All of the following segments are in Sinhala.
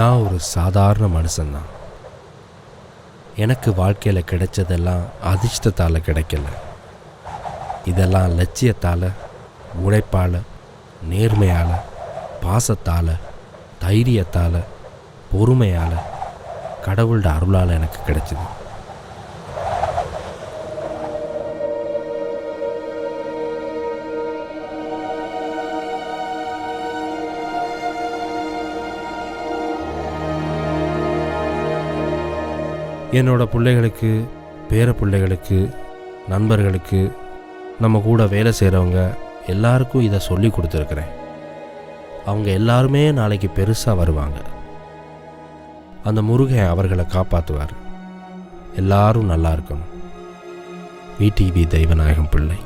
நான் ஒரு சாதாரண மனுஷன்தான். எனக்கு வாழ்க்கையில் கிடைச்சதெல்லாம் அதிர்ஷ்டத்தால் கிடைக்கல. இதெல்லாம் லட்சியத்தால், உழைப்பால், நேர்மையால், பாசத்தால், தைரியத்தால், பொறுமையால், கடவுளோட அருளால் எனக்கு கிடைச்சிது. என்னோட பிள்ளைகளுக்கு, பேர பிள்ளைகளுக்கு, நண்பர்களுக்கு, நம்ம கூட வேலை செய்கிறவங்க எல்லாருக்கும் இதை சொல்லி கொடுத்துருக்குறேன். அவங்க எல்லாருமே நாளைக்கு பெருசாக வருவாங்க. அந்த முருகன் அவர்களை காப்பாற்றுவார். எல்லாரும் நல்லா இருக்கணும். விடிவி தெய்வநாயகம் பிள்ளை.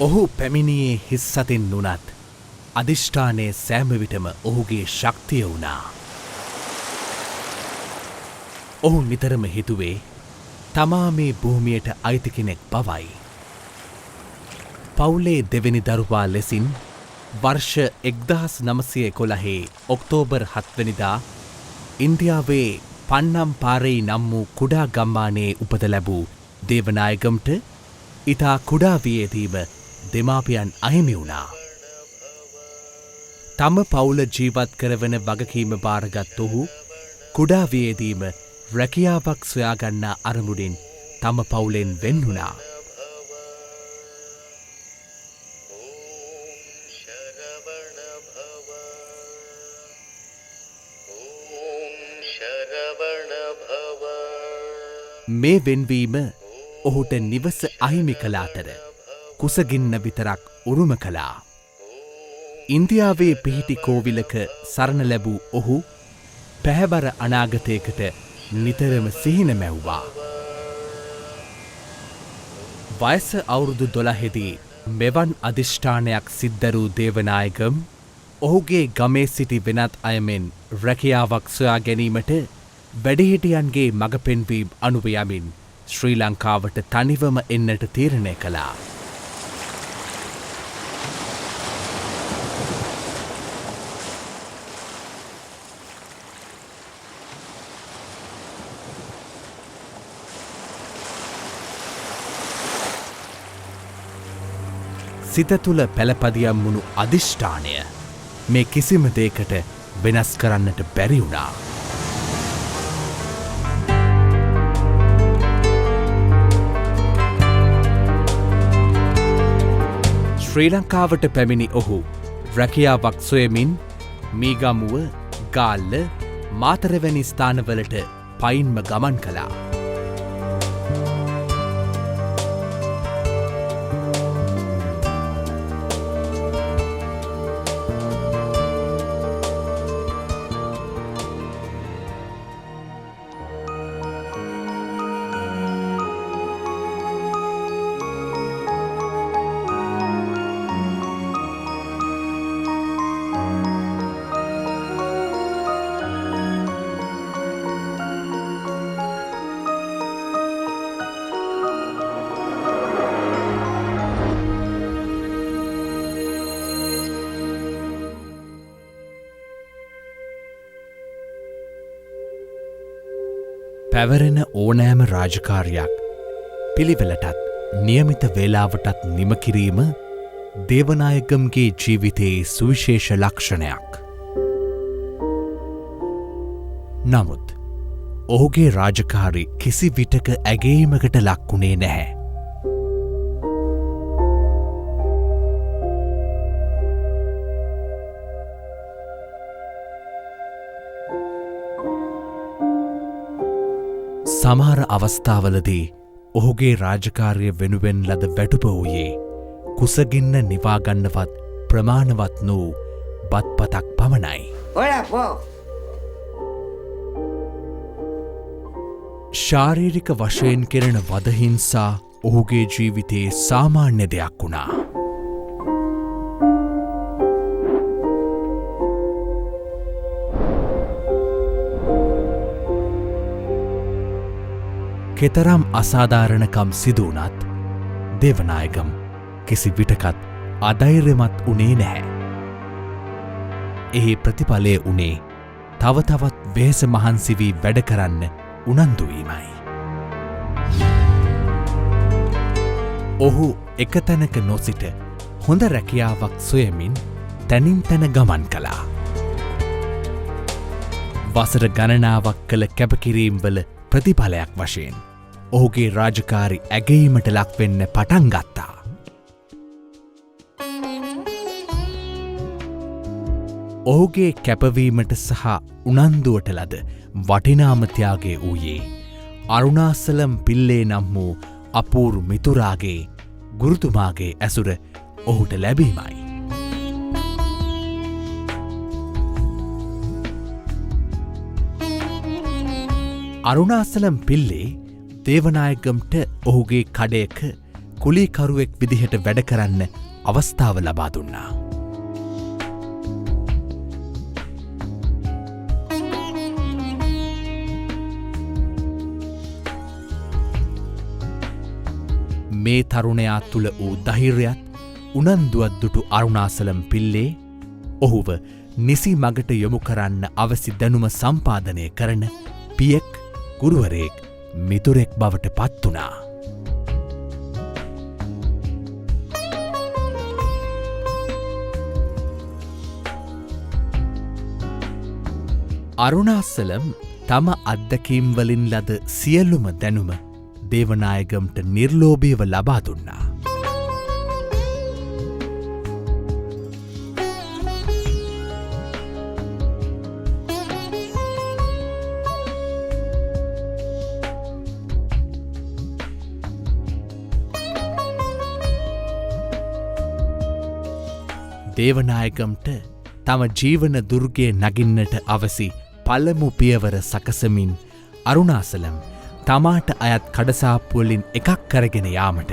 ඔහු පැමිණියේ හිස් සතින් නුනත් අධිෂ්ඨානය සෑමවිටම ඔහුගේ ශක්තිය වුණා. ඔහු නිතරම හිතුවේ තමා මේ භූමියට අයිති කෙනෙක් බවයි. පවුලේ දෙවෙනි දරුවා ලෙසින් වර්ෂ 1911 ඔක්තෝබර් 7 වෙනිදා ඉන්දියාවේ පන්නම් පාරෙයි නම් වූ කුඩා ගම්මානයේ උපත ලැබූ දේවනායගම්ට ඉතා කුඩා වියේදීම දෙමාපියන් අහිමි වුණා. තම පවුල ජීවත් කරවන වගකීම බාරගත් ඔහු කුඩා වියේදීම රැකියාවක් සොයාගන්නා අරමුණින් තම පවුලෙන් වෙන් වුණා. මේ වෙන්වීම ඔහුට නිවස අහිමි කළ අතර කුසගින්න විතරක් උරුම කළා. ඉන්දියාවේ පිහිටි කෝවිලක සරණ ලැබූ ඔහු පැහැබර අනාගතයකට නිතරම සිහින මැව්වා. වයස අවුරුදු 12දී මෙවන් අධිෂ්ඨානයක් සිද්ධරූ දේවනායගම් ඔහුගේ ගමේ සිටි වෙනත් අයමෙන් රැකියාවක් සොයා ගැනීමට වැඩිහිටියන්ගේ මඟ පෙන්වීම් අනුව යමින් ශ්‍රී ලංකාවට තනිවම එන්නට තීරණය කළා. සිත තුළ පැළපදියම් වුණු අධිෂ්ඨානය මේ කිසිම දෙයකට වෙනස් කරන්නට බැරි වුණා. ශ්‍රී ලංකාවට පැමිණි ඔහු රැකියාවක් සොයමින් මීගමුව, ගාල්ල, මාතර වැනි ස්ථානවලට පයින්ම ගමන් කළා. පැවරෙන ඕනෑම රාජකාරයක් පිළිවෙලටත් නියමිත වේලාවටත් නිමකිරීම දේවනායගම්ගේ ජීවිතයේ සුවිශේෂ ලක්ෂණයක්. නමුත් ඔහුගේ රාජකාරි කිසි විටක ඇගේීමකට ලක්වුණේ නැහැ. සමහර අවස්ථාවලදී ඔහුගේ රාජකාරය වෙනුවෙන් ලද වැටුප වූයේ කුසගින්න නිවාගන්නවත් ප්‍රමාණවත් වූ බත්පතක් පමණයි. ශාරීරික වශයෙන් කෙරෙන වදහිංසා ඔහුගේ ජීවිතයේ සාමාන්‍ය දෙයක් වුණා. කෙතරම් අසාධාරණකම් සිදුවනත් දේවනායගම් කිසි විටකත් අධෛර්යමත් වුණේ නැහැ. එහි ප්‍රතිඵලය වුණේ තවතවත් වෙහෙස මහන්සි වී වැඩ කරන්න උනන්දුවීමයි. ඔහු එක තැනක නොසිට හොඳ රැකියාවක් සොයමින් තැනින් තැන ගමන් කළා. වසර ගණනාවක් කළ කැපකිරීම්වල ප්‍රතිඵලයක් වශයෙන් ඔහුගේ රාජකාරි ඇගීමට ලක්වෙන්න පටන් ගත්තා. ඔහුගේ කැපවීමට සහ උනන්දුවට ලද වටිනාමත්‍යාගේ වූයේ අරුණාසලම් පිල්ලේ නම් වූ අපූරු මිතුරාගේ ගුරුතුමාගේ ඇසුර ඔහුට ලැබීමයි. අරුණාසලම් පිල්ලේ දේවනායගම්ට ඔහුගේ කඩයක කුලීකරුවෙක් විදිහට වැඩ කරන්න අවස්ථාව ලබා දුන්නා. මේ තරුණයා තුළ වූ දහිර්යත් උනන්දුවත් දුටු අරුණාසලම් පිල්ලේ ඔහුව නිසි මගට යොමු කරන්න අවසි දැනුම සම්පාදනය කරන පියෙක් ගුරුවරයෙක් මිතුරෙක් බවට පත් වුණා. අරුණාසලම් තම අත්දැකීම්වලින් ලද සියල්ලුම දැනුම දේවනායගම්ට නිර්ලෝභීව ලබා දුන්නා. දේවනායගම්ට තම ජීවන දුර්ගය නගින්නට අවසි පළමු පියවර සකසමින් අරුණාසලම් තමාට අයත් කඩසාප්පුවලින් එකක් කරගෙන යාමට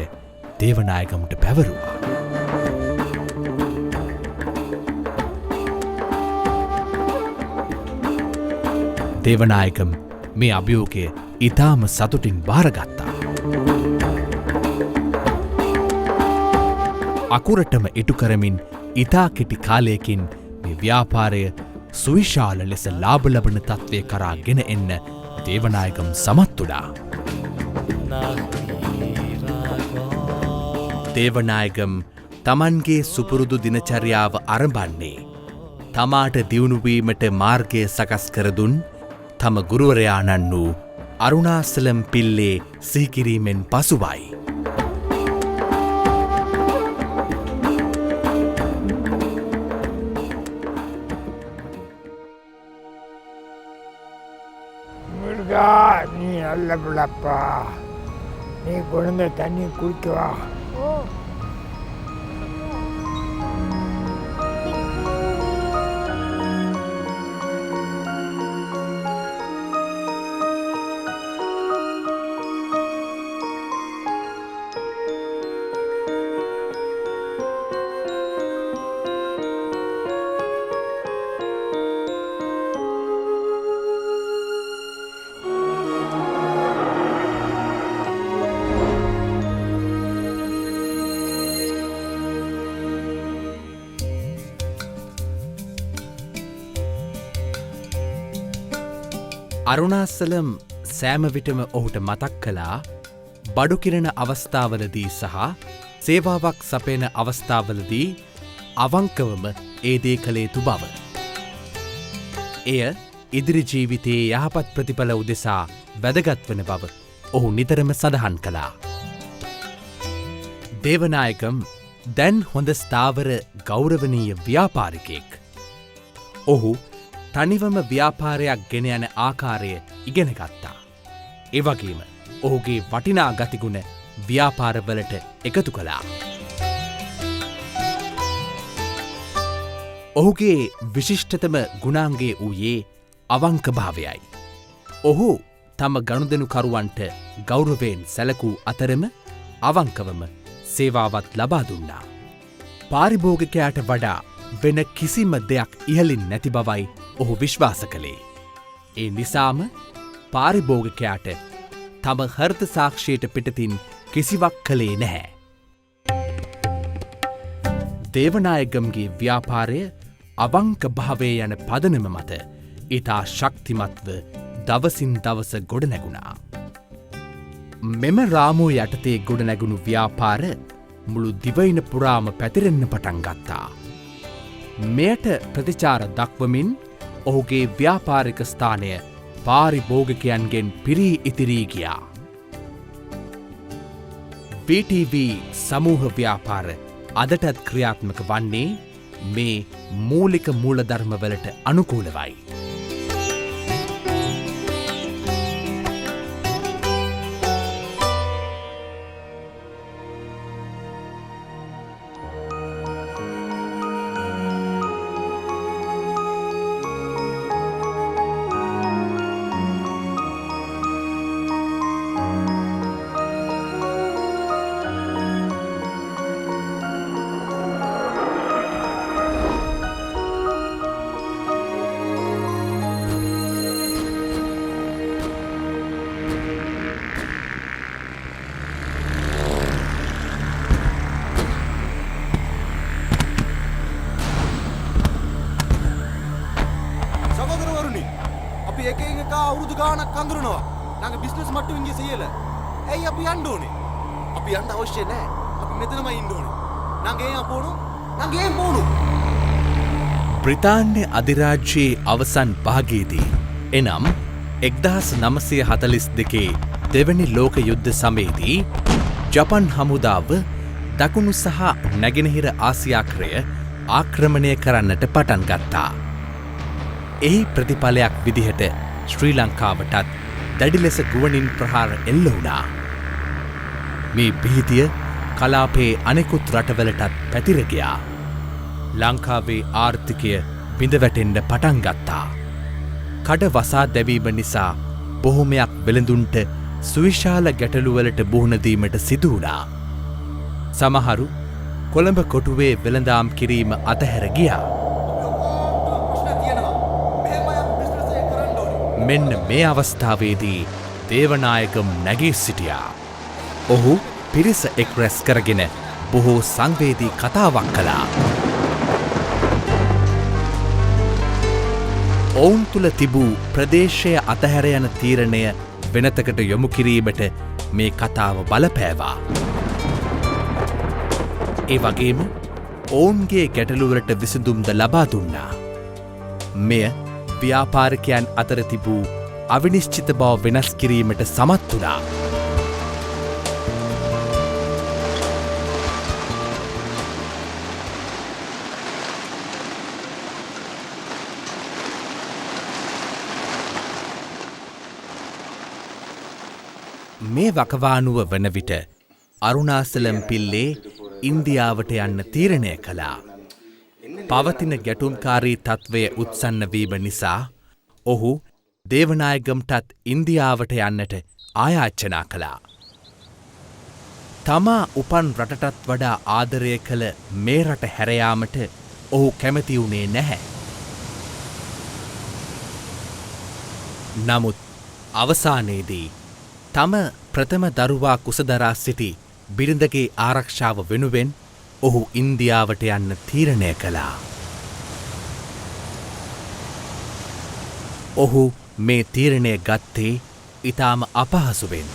දේවනායගම්ට පැවරුවා. දේවනායගම් මේ අභියෝගය ඉතාම සතුටින් භාරගත්තා. අකුරටම ඉටු කරමින් ඉතා කෙටි කාලයකින් මේ ව්‍යාපාරය සුවිශාල ලෙස ලාභ ලබන තත්ත්වය කරා ගෙන එන්න දේවනායගම් සමත් වුණා. දේවනායගම් තමන්ගේ සුපුරුදු දිනචර්යාව අරඹන්නේ තමාට දියුණුවීමට මාර්ගය සකස් කරදුන් තම ගුරුවරයාණන් වූ අරුණාසලම් පිල්ලේ සිහිකිරීමෙන් පසුවයි. நீ நல்ல பிள்ளப்பா, நீ குழந்தை தண்ணி குடிக்கவா. අරුණාසලම් සෑම විටම ඔහුට මතක් කළා බඩුකිරණ අවස්ථාවලදී සහ සේවාවක් සපයන අවස්ථාවලදී අවංකවම ඒ දේ කළ යුතු බව. එය ඉදිරි ජීවිතයේ යහපත් ප්‍රතිඵල උදෙසා වැදගත් වන බව ඔහු නිතරම සඳහන් කළා. දේවනායකම් දැන් හොඳ ස්ථාවර ගෞරවනීය ව්‍යාපාරිකයෙක්. ඔහු තනිවම ව්‍යාපාරයක් ගෙන යන ආකාරය ඉගෙන ගත්තා. එවගේම ඔහුගේ වටිනා ගතිගුණ ව්‍යාපාරවලට එකතු කළා. ඔහුගේ විශිෂ්ටතම ගුණාංගය වූයේ අවංකභාවයයි. ඔහු තම ගනුදෙනුකරුවන්ට ගෞරවයෙන් සැලකූ අතරම අවංකවම සේවාවත් ලබා දුන්නා. පාරිභෝගිකයාට වඩා වෙන කිසිම දෙයක් ඉහලින් නැති බවයි ඔහු විශ්වාස කළේ. ඒ නිසාම පාරිභෝගිකයාට තම හෘද සාක්ෂියට පිටතින් කිසිවක් කළේ නැහැ. දේවනායගම්ගේ ව්‍යාපාරය අවංකභාවය යන පදනම මත ඉතා ශක්තිමත්ව දවසින් දවස ගොඩනැගුණා. මෙම රාමුව යටතේ ගොඩනැගුණු ව්‍යාපාර මුළු දිවයින පුරාම පැතිරෙන්න පටන් ගත්තා. මෙයට ප්‍රතිචාර දක්වමින් ඔහුගේ ව්‍යාපාරික ස්ථානය පාරිභෝගිකයන්ගෙන් පිරී ඉතිරී ගියා. BTV සමූහ ව්‍යාපාර අදටත් ක්‍රියාත්මක වන්නේ මේ මූලික මූලධර්මවලට අනුකූලවයි. අවුරුදු ගානක් අඳුරනවා. නාගේ බිස්නස් මට්ටමින් ගියසෙයල. ඇයි අපි යන්න ඕනේ? අපි යන්න අවශ්‍ය නැහැ. අපි මෙතනමයි ඉන්න ඕනේ. නාගේ අපෝණු. නාගේ පෝණු. බ්‍රිතාන්‍ය අධිරාජ්‍යයේ අවසන් භාගයේදී එනම් 1942 දෙවැනි ලෝක යුද්ධ සමයේදී ජපන් හමුදාව දකුණු සහ නැගෙනහිර ආසියාක්‍රය ආක්‍රමණය කරන්නට පටන් ගත්තා. එහි ප්‍රතිඵලයක් විදිහට ශ්‍රී ලංකාවටත් දැඩි ලෙස ගුවනින් ප්‍රහාර එල්ල වුණා. මේ භීතිය කලාපයේ අනෙකුත් රටවලටත් පැතිර ගියා. ලංකාවේ ආර්ථිකය බිඳවැටෙන්න පටන් ගත්තා. කඩ වසා දැවීම නිසා බොහොමයක් වෙළඳුන්ට සුවිශාල ගැටලුවලට මුහුණ දීමට සිදු වුණා. සමහරු කොළඹ කොටුවේ වෙළඳාම් කිරීම අතහැර ගියා. මෙන්න මේ අවස්ථාවේදී දේවනායකම් නැගී සිටියා. ඔහු පිරිස එක් රැස් කරගෙන බොහෝ සංවේදී කතාවක් කළා. ඔවුන් තුළ තිබූ ප්‍රදේශය අතහැර යන තීරණය වෙනතකට යොමු කිරීමට මේ කතාව බලපෑවා. ඒ වගේම ඔවුන්ගේ ගැටලුවලට විසඳුම්ද ලබා දුන්නා. මෙය ව්‍යාපාරිකයන් අතර තිබූ අවිනිශ්චිත බව වෙනස් කිරීමට සමත් වුණා. මේ වකවානුව වන විට අරුණාසලම් පිල්ලේ ඉන්දියාවට යන්න තීරණය කළා. පවතින ගැටුම්කාරී තත්ත්වය උත්සන්න වීම නිසා ඔහු දේවනායගම්ටත් ඉන්දියාවට යන්නට ආයාචනා කළා. තමා උපන් රටටත් වඩා ආදරය කළ මේ රට හැරයාමට ඔහු කැමති වුණේ නැහැ. නමුත් අවසානයේදී තම ප්‍රථම දරුවා කුසදරා සිටි බිරිඳගේ ආරක්ෂාව වෙනුවෙන් ඔහු ඉන්දියාවට යන්න තීරණය කළා. ඔහු මේ තීරණය ගත්තේ ඉතාම අපහසුවෙන්.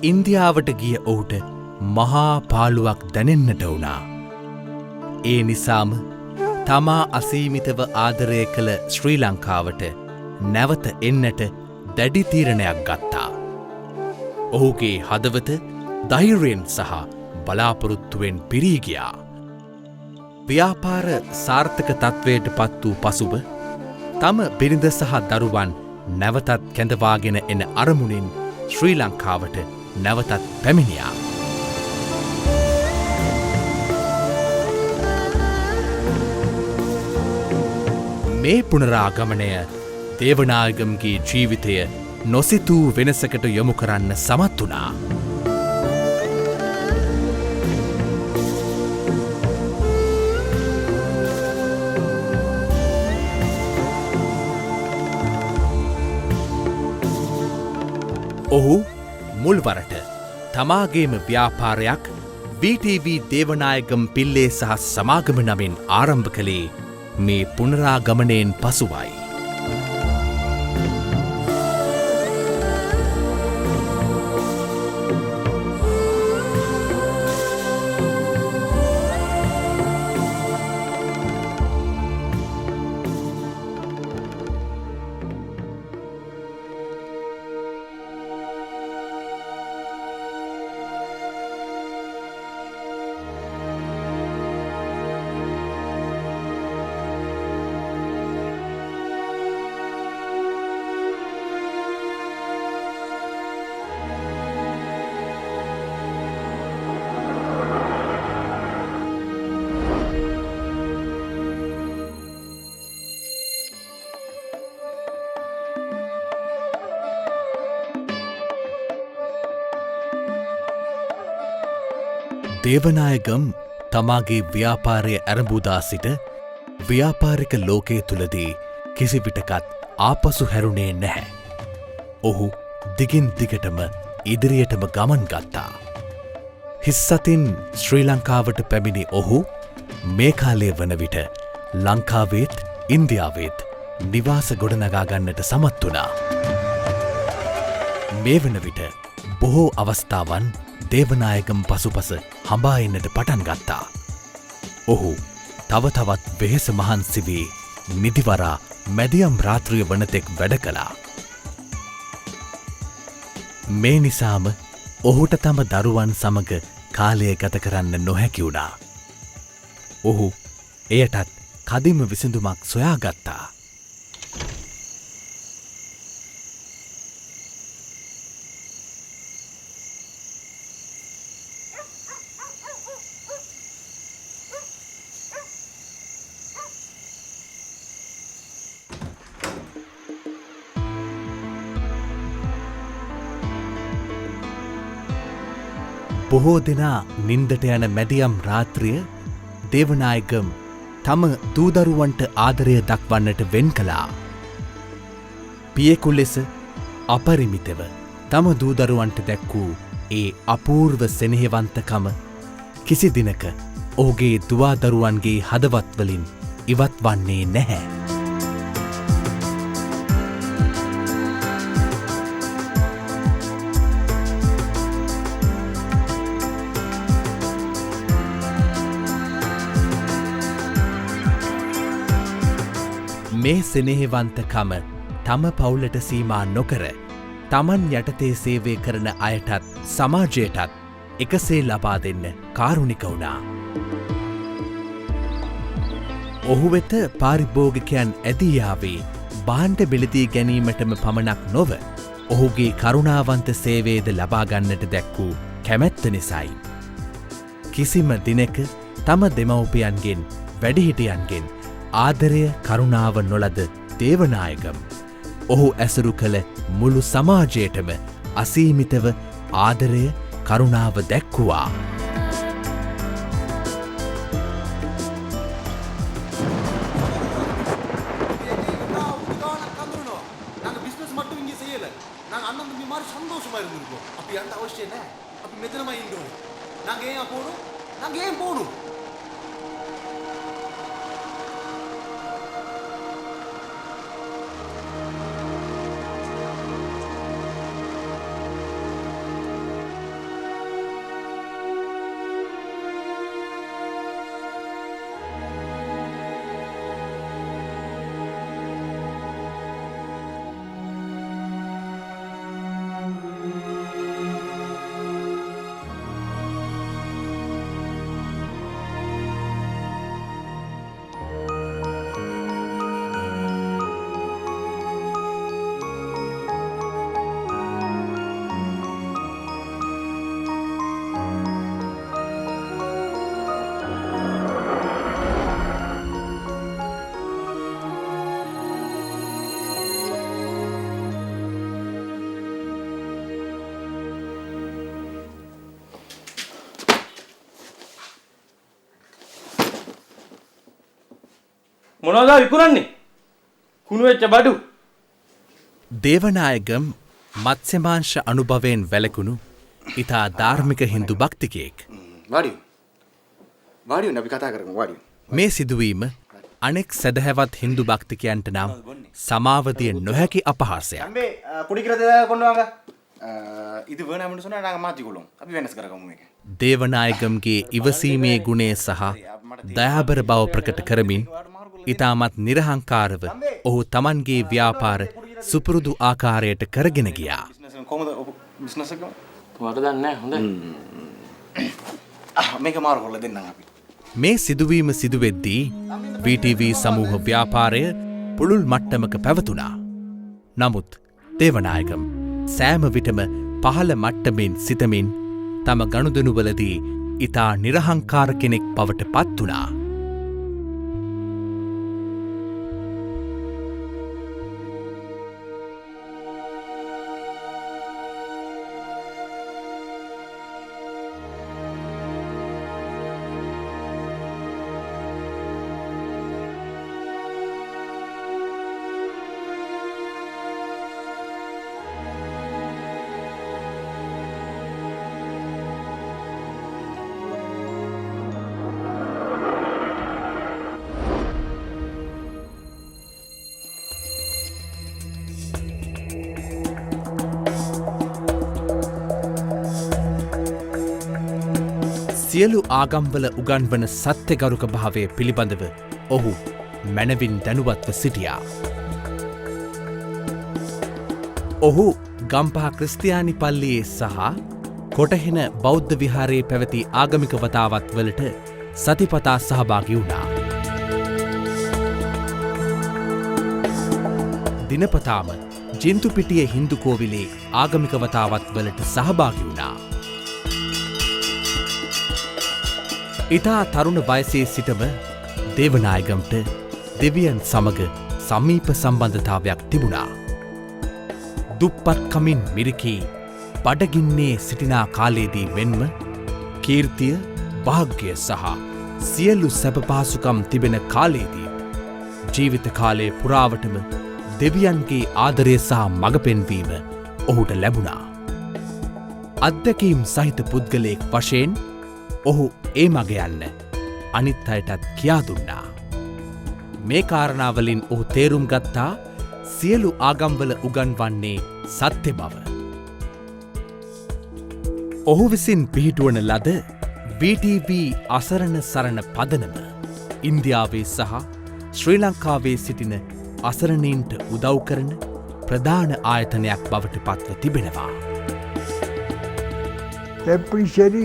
ඉන්දියාවට ගිය ඔහුට මහා පාළුවක් දැනෙන්නට වුණා. ඒ නිසාම තමා අසීමිතව ආදරය කළ ශ්‍රී ලංකාවට නැවත එන්නට දැඩි තීරණයක් ගත්තා. ඔහුගේ හදවත ධෛර්යයෙන් සහ බලාපොරොත්තුවෙන් පිරී ගියා. ව්‍යාපාර සාර්ථක තත්ත්වයට පත් වූ පසුව තම බිරිඳ සහ දරුවන් නැවතත් කැඳවාගෙන එන අරමුණින් ශ්‍රී ලංකාවට නැවතත් පැමිණියා. මේ පුනරාගමනය දේවනායගම්ගේ ජීවිතය නොසිතූ වෙනසකට යොමු කරන්න සමත් වුණා. ඔහු මුල්වරට තමාගේම ව්‍යාපාරයක් VTV දේවනායගම් පිල්ලේ සහ සමාගම නමින් ආරම්භ කළේ මේ පුනරාගමනයෙන් පසුවයි. දේවනායගම් තමාගේ ව්‍යාපාරය ඇරඹූදා සිට ව්‍යාපාරික ලෝකය තුළදී කිසිවිටකත් ආපසු හැරුණේ නැහැ. ඔහු දිගින් දිගටම ඉදිරියටම ගමන් ගත්තා. හිස්සතින් ශ්‍රී ලංකාවට පැමිණි ඔහු මේ කාලය වන විට ලංකාවේත් ඉන්දියාවේත් නිවාස ගොඩනගා ගන්නට සමත් වුණා. මේ වන විට බොහෝ අවස්ථාවන් දේවනායගම් පසුපස හඹා එන්නට පටන් ගත්තා. ඔහු තව තවත් වෙහෙස මහන්සි වී නිදිවරා මැදියම් රාත්‍රිය වනතෙක් වැඩ කළා. මේ නිසාම ඔහුට තම දරුවන් සමග කාලය ගත කරන්න නොහැකි වුණා. ඔහු එයටත් කදිම විසඳුමක් සොයාගත්තා. බොහෝ දෙනා නින්දට යන මැදියම් රාත්‍රිය දේවනායගම් තම දූදරුවන්ට ආදරය දක්වන්නට වෙන් කළා. පියෙකු ලෙස අපරිමිතව තම දූදරුවන්ට දැක්වූ ඒ අපූර්ව සෙනෙහවන්තකම කිසි දිනක ඔහුගේ දුවාදරුවන්ගේ හදවත්වලින් ඉවත් වන්නේ නැහැ. මේ සෙනෙහවන්තකම තම පවුලට සීමා නොකර තමන් යටතේ සේවය කරන අයටත් සමාජයටත් එකසේ ලබා දෙන්න කාරුණික වුණා. ඔහු වෙත පාරිභෝගිකයන් ඇදීයාවේ බාණ්ඩ බෙලදී ගැනීමටම පමණක් නොව ඔහුගේ කරුණාවන්ත සේවේද ලබාගන්නට දැක්වූ කැමැත්ත නිසයි. කිසිම දිනක තම දෙමව්පියන්ගෙන් වැඩිහිටියන්ගෙන් ආදරය කරුණාව නොලද දේවනායගම් ඔහු ඇසුරු කළ මුළු සමාජයටම අසීමිතව ආදරය කරුණාව දැක්වුවා. මොනවද විකුණන්නේ? කුණු වෙච්ච බඩු. දේවනායගම් මත්ස්‍යමාංශ අනුභවයෙන් වැළකුණු ඉතා ධාර්මික හින්දු භක්තිකයෙක්. වාඩියෝ අපි කතා කරමු වාඩියෝ. මේ සිදුවීම අනෙක් සැදැහැවත් හින්දු භක්තිකයන්ට නම් සමාවදිය නොහැකි අපහාසයක්. අම්බේ කුඩිකිර කොண்டு வாங்க. இது வேணாம்னு சொன்னா நாங்க மாத்திக்கொள்ளும். අපි වෙනස් කරගමු මේක. දේවනායගම්ගේ ඉවසීමේ ගුණය සහ දයාබර බව ප්‍රකට කරමින් ඉතාමත් නිරහංකාරව ඔහු තමන්ගේ ව්‍යාපාර සුපුරුදු ආකාරයට කරගෙන ගියා. කොහොමද බිස්නස් එක? වරදක් නැහැ හොඳයි. මේක මාරු කරලා දෙන්නම් අපි. මේ සිදුවීම සිදුවෙද්දී VTV සමූහ ව්‍යාපාරය පුළුල් මට්ටමක පැවතුණා. නමුත් දේවනායගම් සෑම විටම පහළ මට්ටමින් සිතමින් තම ගනුදනුවලදී ඉතා නිරහංකාර කෙනෙක් බවට පත් වුණා. සියලු ආගම්වල උගන්වන සත්‍යගරුක භාවය පිළිබඳව ඔහු මැනවින් දැනුවත්ව සිටියා. ඔහු ගම්පහ ක්‍රිස්තියානි පල්ලියේ සහ කොටහෙන බෞද්ධ විහාරයේ පැවති ආගමික වතාවත් වලට සතිපතා සහභාගී වුණා. දිනපතාම ජින්තුපිටිය හින්දු කෝවිලේ ආගමික වතාවත් වලට සහභාගී වුණා. ඉතා තරුණ වයසේ සිටම දේවනායගම්ට දෙවියන් සමග සමීප සම්බන්ධතාවයක් තිබුණා. දුප්පත්කමින් මිරිකී බඩගින්නේ සිටිනා කාලයේදී මෙන්ම කීර්තිය, භාග්‍ය සහ සියලු සැපපහසුකම් තිබෙන කාලයේදී ජීවිත කාලය පුරාවටම දෙවියන්ගේ ආදරය සහ මඟ පෙන්වීම ඔහුට ලැබුණා. අත්දැකීම් සහිත පුද්ගලයෙක් වශයෙන් ඔහු ඒ මග යන්න අනිත් අයටත් කියා දුන්නා. මේ කාරණාවලින් ඔහු තේරුම් ගත්තා සියලු ආගම්වල උගන්වන්නේ සත්‍ය බව. ඔහු විසින් පිහිටුවන ලද VTV අසරණ සරණ පදනම ඉන්දියාවේ සහ ශ්‍රී ලංකාවේ සිටින අසරණීන්ට උදව් කරන ප්‍රධාන ආයතනයක් බවට පත්ව තිබෙනවා. எப்படி சரி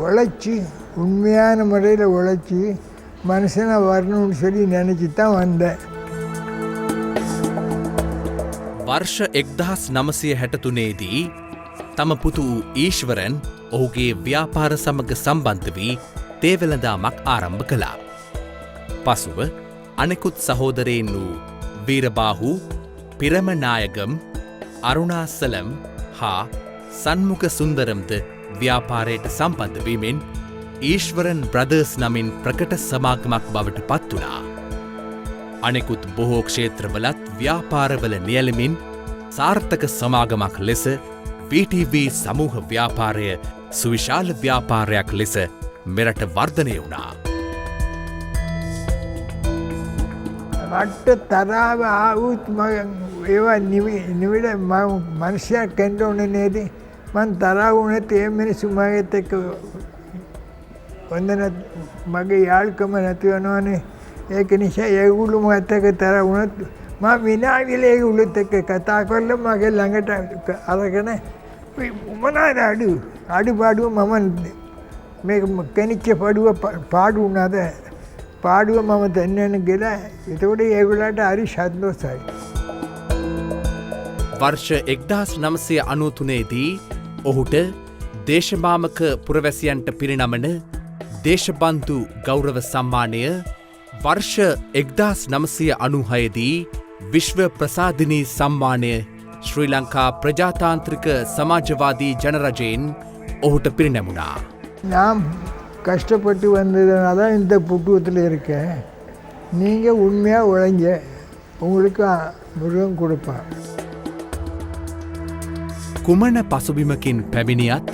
உழைச்சி உண்மையான முறையில் உழைச்சி மனுஷனை வரணும்னு சொல்லி நினச்சி தான் வந்தேன். වර්ෂ 1963දී තම පුතු වූ ඊශ්වරන් ඔහුගේ ව්‍යාපාර සමග සම්බන්ධ වී තේවලදාමක් ආරම්භ කළා. පසුව අනෙකුත් සහෝදරයෙන් වූ වීරබාහු, පිරමනායගම්, අරුණාසලම් හා සන්මුඛ සුන්දරම්ද ව්‍යාපාරයට සම්බන්ධ වීමෙන් ඊශ්වරන් බ්‍රදර්ස් නමින් ප්‍රකට සමාගමක් බවට පත් වුණා. අනෙකුත් බොහෝ ක්ෂේත්‍රවලත් ව්‍යාපාරවල නියැලෙමින් සාර්ථක සමාගමක් ලෙස VTV සමූහ ව්‍යාපාරය සුවිශාල ව්‍යාපාරයක් ලෙස මෙරට වර්ධනය වුණා. මට තරාව ආවුත් ඒවා නිවිඩ මනුෂ්‍යයක් කෙන්ට ඕන නේද? මන් තරා වුණත් ඒ මිනිස්සු මගෙත් එක්ක හොඳ මගේ යාළුකම නැති වෙනවනේ. ඒක නිසා ඒගොල්ලෝ මට එක්ක තරා වුණත් මම විනාඩියල ඒගොල්ලොත් එක්ක කතා කරලා මගේ ළඟට අරගෙන මොනවාද අඩුපාඩුව මම මේක කෙනිච්ච පාඩු වුණාද පාඩුව මම දෙන්නන ගෙලා එතකොට ඒගොල්ලන්ට හරි සන්තෝෂයි. වර්ෂ 1993දී ඔහුට දේශමාමක පුරවැසියන්ට පිරිනමන දේශබන්දු ගෞරව සම්මානය, වර්ෂ 1996දී විශ්ව ප්‍රසාදිනී සම්මානය ශ්‍රී ලංකා ප්‍රජාතාන්ත්‍රික සමාජවාදී ජනරජයෙන් ඔහුට පිරිනැමුණා. நாம் கஷ்டப்பட்டு வந்ததுனால தான் இந்த புட்டுவத்தில் இருக்கேன். நீங்கள் உண்மையாக உழைங்க, உங்களுக்கு முருகன் கொடுப்பான். කුමන පසුබිමකින් පැමිණියත්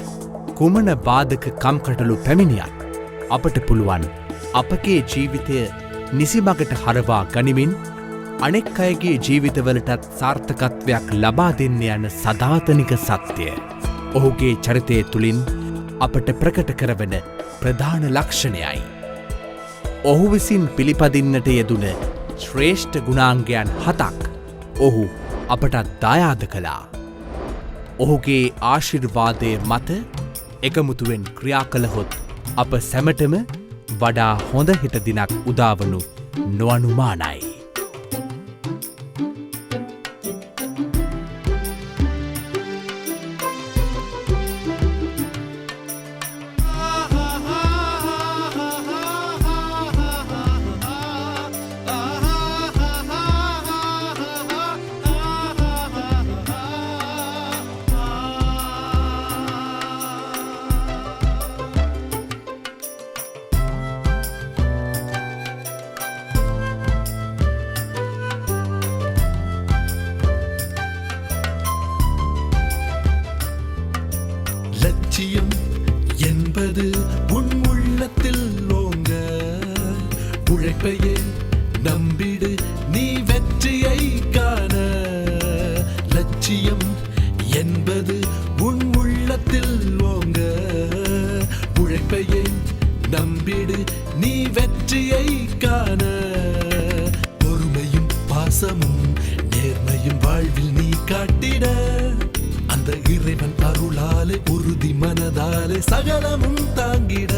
කුමන බාධක කම්කටලු පැමිණියත් අපට පුළුවන් අපගේ ජීවිතය නිසිමගට හරවා ගනිමින් අනෙක් අයගේ ජීවිතවලටත් සාර්ථකත්වයක් ලබා දෙන්න යන සදාතනික සත්‍යය ඔහුගේ චරිතය තුළින් අපට ප්‍රකට කරවන ප්‍රධාන ලක්ෂණයයි. ඔහු විසින් පිළිපදින්නට යෙදුන ශ්‍රේෂ්ඨ ගුණාංගයන් 7ක් ඔහු අපටත් දායාද කළා. ඔහුගේ ආශිර්වාදය මත එකමුතුවෙන් ක්‍රියා කළහොත් අප සැමටම වඩා හොඳ හිට දිනක් උදාවනු නොඅනුමානයි. லட்சியம் என்பது உன் உள்ளத்தில் ஓங்க, உழைப்பையே நம்பிடு நீ வெற்றியை காண. லட்சியம் என்பது உன் உள்ளத்தில் ஓங்க, உழைப்பையே நம்பிடு நீ வெற்றியை காண. பொறுமையும் பாசமும் நேர்மையும் வாழ்வில் நீ காட்டிட, அந்த இறைவன் அருளாலே உறுதி மனதாலே சகலமும் தாங்கிட.